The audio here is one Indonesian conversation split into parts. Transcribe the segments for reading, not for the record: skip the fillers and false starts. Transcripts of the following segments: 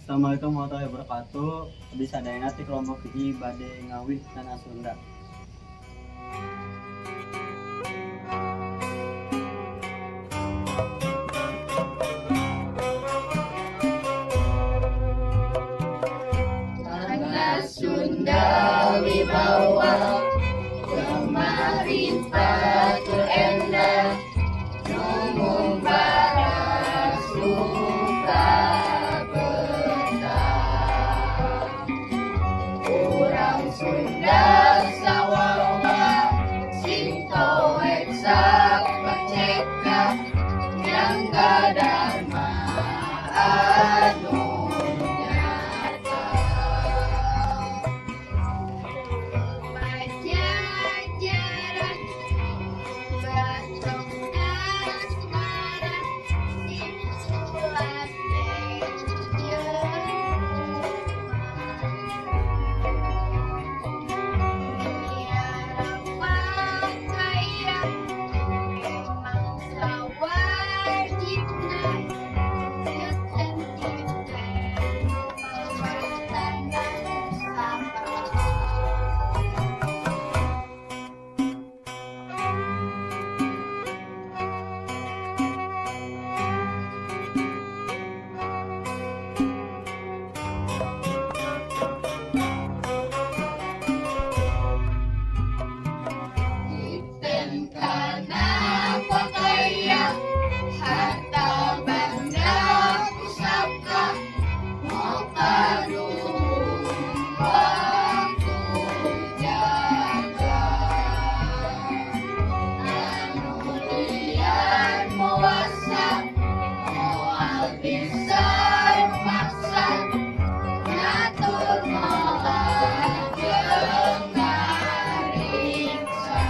Assalamualaikum warahmatullahi wabarakatuh. Bisa dayana ti kelompok hiji bade ngawih tanah Sunda. Tanah Sunda wibawa pemerintah terendah umum barat suka betah. Orang Sunda sawawa sinto eksak pecekah yang dharma anu nyata. Pajajaran batong asmara simsulat tiara pakaian memang sawajibna yuten titen tanah Nusantara. Titen kana pakaian harta benda pusaka mokarung waktu jaga anu liar muasa moal bisa maksa ngatur moal jeung ngariksa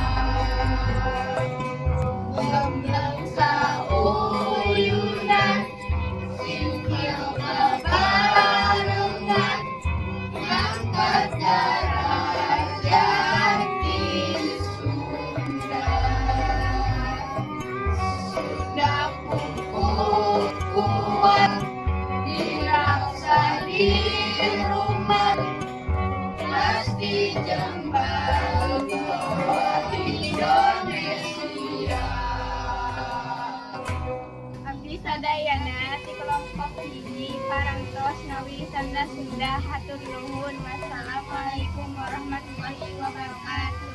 gembleng sauyunan singkil bebarengan ngangkat derajat di Sunda. Sunda pupuk kuat dirasa di rumah pasti jambal Indonesia. Abdi sadayana ti kelompok hiji parantos ngawi tanah Sunda hatur nuhun.